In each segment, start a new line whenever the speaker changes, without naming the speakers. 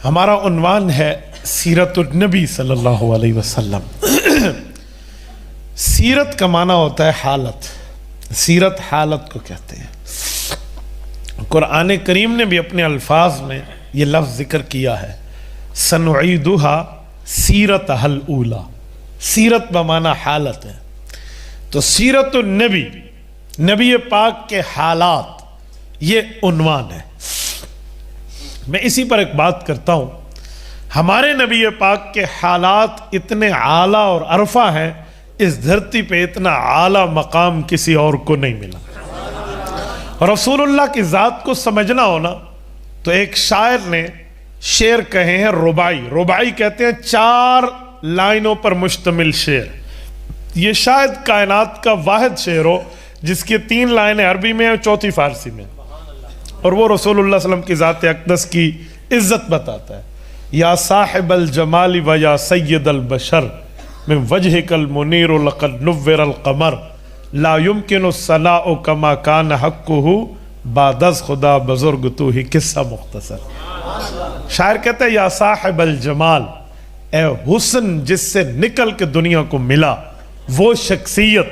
ہمارا عنوان ہے سیرت النبی صلی اللہ علیہ وسلم۔ سیرت کا معنی ہوتا ہے حالت، سیرت حالت کو کہتے ہیں۔ قرآن کریم نے بھی اپنے الفاظ میں یہ لفظ ذکر کیا ہے، سنعیدها سیرتها الاولی، سیرت بمعنی حالت ہے۔ تو سیرت النبی، نبی پاک کے حالات، یہ عنوان ہے۔ میں اسی پر ایک بات کرتا ہوں، ہمارے نبی پاک کے حالات اتنے اعلیٰ اور عرفہ ہیں، اس دھرتی پہ اتنا اعلیٰ مقام کسی اور کو نہیں ملا۔ رسول اللہ کی ذات کو سمجھنا ہونا تو ایک شاعر نے شعر کہے ہیں رباعی، رباعی کہتے ہیں 4 لائنوں پر مشتمل شعر۔ یہ شاید کائنات کا واحد شعر ہو جس کی 3 لائنیں عربی میں اور 4 فارسی میں، اور وہ رسول اللہ صلی اللہ علیہ وسلم کی ذات اقدس کی عزت بتاتا ہے۔ یا صاحب الجمال و یا سید البشر من وجهک المنیر لقد نور القمر لا يمکن الثناء کما کان حقہ بعد از خدا بزرگ تو ہی قصہ مختصر۔ شاعر کہتا ہے یا صاحب الجمال، اے حسن جس سے نکل کے دنیا کو ملا وہ شخصیت،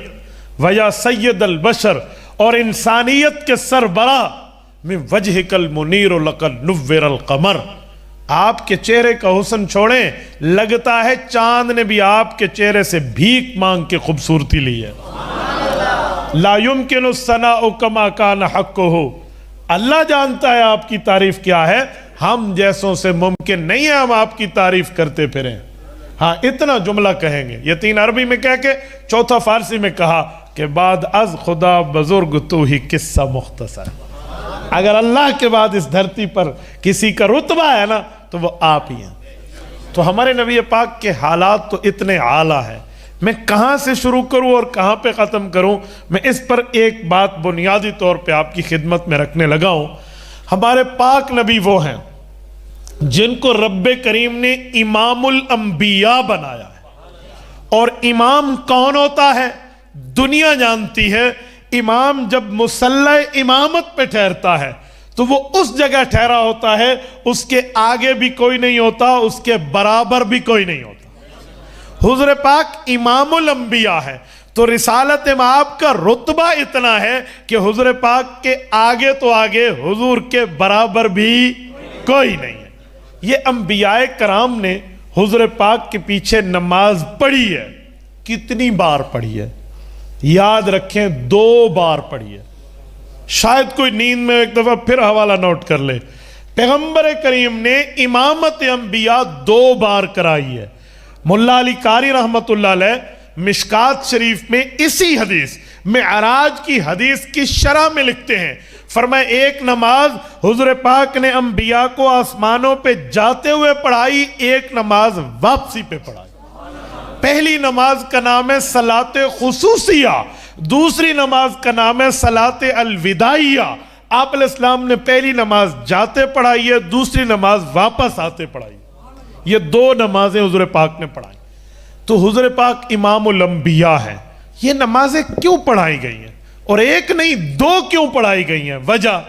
و یا سید البشر اور انسانیت کے سربراہ، من وجهک المنیر لقد نور القمر، آپ کے چہرے کا حسن چھوڑیں، لگتا ہے چاند نے بھی آپ کے چہرے سے بھیک مانگ کے خوبصورتی لی ہے۔ لا يمکن الثناء کما کان حقہ، اللہ جانتا ہے آپ کی تعریف کیا ہے، ہم جیسوں سے ممکن نہیں ہے ہم آپ کی تعریف کرتے پھریں۔ ہاں اتنا جملہ کہیں گے، یہ 3 عربی میں کہہ کے 4 فارسی میں کہا کہ بعد از خدا بزرگ تو ہی قصہ مختصر۔ اگر اللہ کے بعد اس دھرتی پر کسی کا رتبہ ہے نا تو وہ آپ ہی ہیں۔ تو ہمارے نبی پاک کے حالات تو اتنے اعلیٰ ہیں، میں کہاں سے شروع کروں اور کہاں پہ ختم کروں؟ میں اس پر ایک بات بنیادی طور پہ آپ کی خدمت میں رکھنے لگا ہوں۔ ہمارے پاک نبی وہ ہیں جن کو رب کریم نے امام الانبیاء بنایا ہے۔ اور امام کون ہوتا ہے؟ دنیا جانتی ہے امام جب مصلی امامت پہ ٹھہرتا ہے تو وہ اس جگہ ٹھہرا ہوتا ہے، اس کے آگے بھی کوئی نہیں ہوتا، اس کے برابر بھی کوئی نہیں ہوتا۔ حضور پاک امام الانبیاء ہے تو رسالت مآب کا رتبہ اتنا ہے کہ حضور پاک کے آگے تو آگے، حضور کے برابر بھی کوئی نہیں ہے۔ یہ انبیاء کرام نے حضور پاک کے پیچھے نماز پڑھی ہے، کتنی بار پڑھی ہے؟ یاد رکھیں 2 بار پڑھی ہے۔ شاید کوئی نیند میں ایک دفعہ پھر حوالہ نوٹ کر لے، پیغمبر کریم نے امامت انبیاء 2 بار کرائی ہے۔ ملا علی قاری رحمت اللہ علیہ مشکات شریف میں اسی حدیث معراج کی حدیث کی شرح میں لکھتے ہیں، فرمائے ایک نماز حضور پاک نے انبیاء کو آسمانوں پہ جاتے ہوئے پڑھائی، ایک نماز واپسی پہ پڑھائی۔ پہلی نماز کا نام ہے صلاۃ خصوصیہ، دوسری نماز کا نام ہے صلاۃ الوداعیہ۔ آپ علیہ السلام نے پہلی نماز جاتے پڑھائی ہے، دوسری نماز واپس آتے پڑھائی۔ یہ 2 نمازیں حضور پاک نے پڑھائی۔ تو حضور پاک امام الانبیاء ہیں۔ یہ نمازیں کیوں پڑھائی گئی ہیں؟ اور ایک نہیں 2 کیوں پڑھائی گئی ہیں؟ وجہ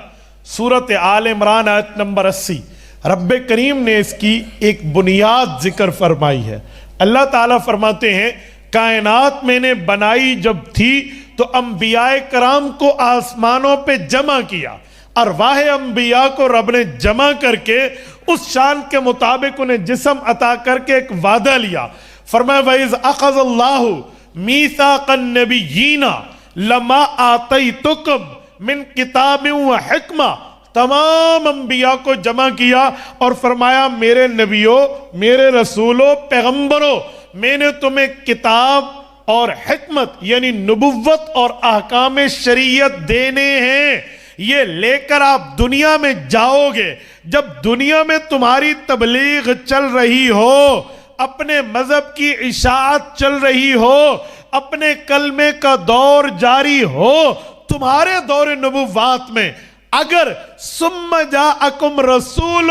سورۃ آل عمران آیت نمبر 80، رب کریم نے اس کی ایک بنیاد ذکر فرمائی ہے۔ اللہ تعالیٰ فرماتے ہیں کائنات میں نے بنائی جب تھی تو انبیاء کرام کو آسمانوں پہ جمع کیا، ارواح انبیاء کو رب نے جمع کر کے اس شان کے مطابق انہیں جسم عطا کر کے ایک وعدہ لیا۔ فرمایا وَإِذْ أَخَذَ اللَّهُ مِيثَاقَ النَّبِيِّينَ لَمَا آتَيْتُكُم مِّن کتاب و حکمہ، تمام انبیاء کو جمع کیا اور فرمایا میرے نبیوں، میرے رسولوں، پیغمبروں، میں نے تمہیں کتاب اور حکمت یعنی نبوت اور احکام شریعت دینے ہیں، یہ لے کر آپ دنیا میں جاؤ گے۔ جب دنیا میں تمہاری تبلیغ چل رہی ہو، اپنے مذہب کی اشاعت چل رہی ہو، اپنے کلمے کا دور جاری ہو، تمہارے دور نبوات میں اگر ثم جاءکم رسول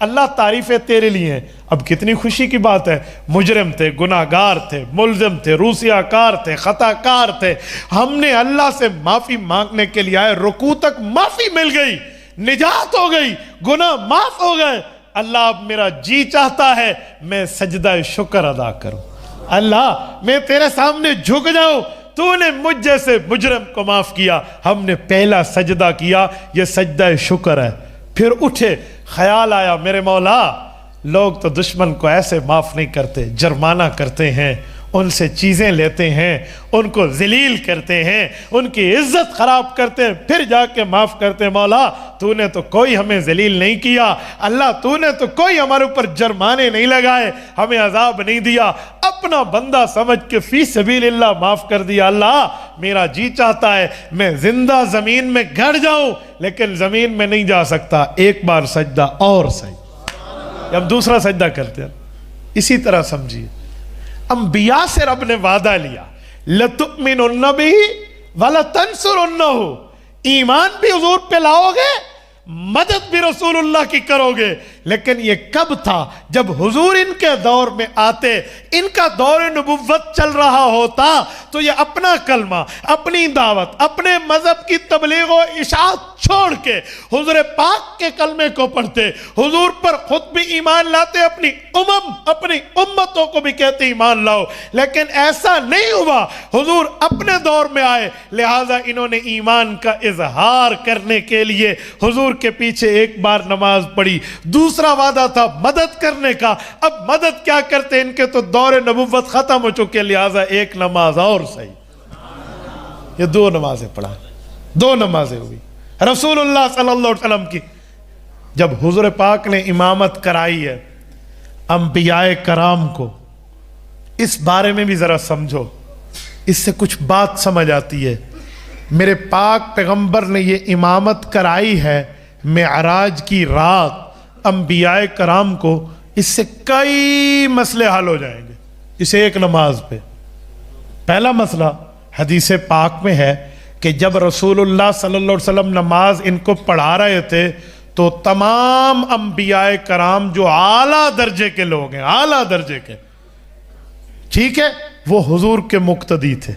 اللہ تعریفیں تیرے لیے ہیں۔ اب کتنی خوشی کی بات ہے، مجرم تھے، گناہگار تھے، ملزم تھے، روسیہ کار تھے، خطا کار تھے، ہم نے اللہ سے معافی مانگنے کے لیے آئے، رکوع تک معافی مل گئی، نجات ہو گئی، گناہ معاف ہو گئے۔ اللہ اب میرا جی چاہتا ہے میں سجدہ شکر ادا کروں، اللہ میں تیرے سامنے جھک جاؤں، تو نے مجھ جیسے مجرم کو معاف کیا۔ ہم نے پہلا سجدہ کیا، یہ سجدہ شکر ہے۔ پھر اٹھے، خیال آیا میرے مولا لوگ تو دشمن کو ایسے معاف نہیں کرتے، جرمانہ کرتے ہیں، ان سے چیزیں لیتے ہیں، ان کو ذلیل کرتے ہیں، ان کی عزت خراب کرتے ہیں، پھر جا کے معاف کرتے ہیں۔ مولا تو نے تو کوئی ہمیں ذلیل نہیں کیا، اللہ تو نے تو کوئی ہمارے اوپر جرمانے نہیں لگائے، ہمیں عذاب نہیں دیا، اپنا بندہ سمجھ کے فی سبیل اللہ معاف کر دیا۔ اللہ میرا جی چاہتا ہے میں زندہ زمین میں گھڑ جاؤں لیکن زمین میں نہیں جا سکتا، ایک بار سجدہ اور صحیح۔ اب دوسرا سجدہ کرتے ہیں۔ اسی طرح سمجھیے انبیاء سے رب نے وعدہ لیا، لَتُؤْمِنُنَّ بِهِ وَلَتَنْصُرُنَّهُ، ایمان بھی حضور پہ لاؤ گے، مدد بھی رسول اللہ کی کرو گے۔ لیکن یہ کب تھا؟ جب حضور ان کے دور میں آتے، ان کا دور نبوت چل رہا ہوتا تو یہ اپنا کلمہ، اپنی دعوت، اپنے مذہب کی تبلیغ و اشاعت چھوڑ کے حضور پاک کے کلمے کو پڑھتے، حضور پر خود بھی ایمان لاتے، اپنی اپنی امتوں کو بھی کہتے ایمان لاؤ۔ لیکن ایسا نہیں ہوا، حضور اپنے دور میں آئے، لہٰذا انہوں نے ایمان کا اظہار کرنے کے لیے حضور کے پیچھے ایک بار نماز پڑھی۔ دوسرا وعدہ تھا مدد کرنے کا، اب مدد کیا کرتے، ان کے تو دور نبوت ختم ہو چکے، لہٰذا ایک نماز اور صحیح۔ یہ دو نمازیں پڑھا، دو نمازیں ہوئی رسول اللہ صلی اللہ علیہ وسلم کی۔ جب حضور پاک نے امامت کرائی ہے انبیاء کرام کو، اس بارے میں بھی ذرا سمجھو، اس سے کچھ بات سمجھ آتی ہے۔ میرے پاک پیغمبر نے یہ امامت کرائی ہے معراج کی رات انبیاء کرام کو، اس سے کئی مسئلے حل ہو جائیں گے اس ایک نماز پہ۔ پہلا مسئلہ حدیث پاک میں ہے کہ جب رسول اللہ صلی اللہ علیہ وسلم نماز ان کو پڑھا رہے تھے تو تمام انبیاء کرام جو اعلیٰ درجے کے لوگ ہیں، اعلیٰ درجے کے، ٹھیک ہے، وہ حضور کے مقتدی تھے۔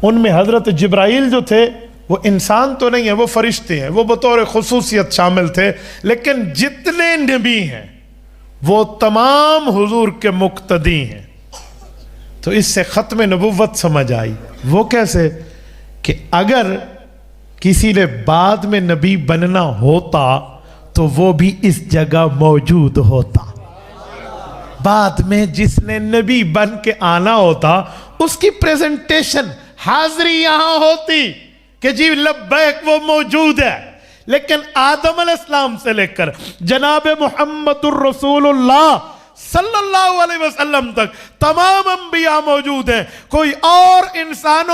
ان میں حضرت جبرائیل جو تھے وہ انسان تو نہیں ہے، وہ فرشتے ہیں، وہ بطور خصوصیت شامل تھے، لیکن جتنے نبی ہیں وہ تمام حضور کے مقتدی ہیں۔ تو اس سے ختم نبوت سمجھ آئی۔ وہ کیسے؟ کہ اگر کسی نے بعد میں نبی بننا ہوتا تو وہ بھی اس جگہ موجود ہوتا، بعد میں جس نے نبی بن کے آنا ہوتا اس کی پریزنٹیشن، حاضری یہاں ہوتی کہ جی لبیک، وہ موجود ہے۔ لیکن آدم علیہ السلام سے لے کر جناب محمد الرسول اللہ صلی اللہ علیہ وسلم تک تمام انبیاء موجود ہیں، کوئی اور انسانوں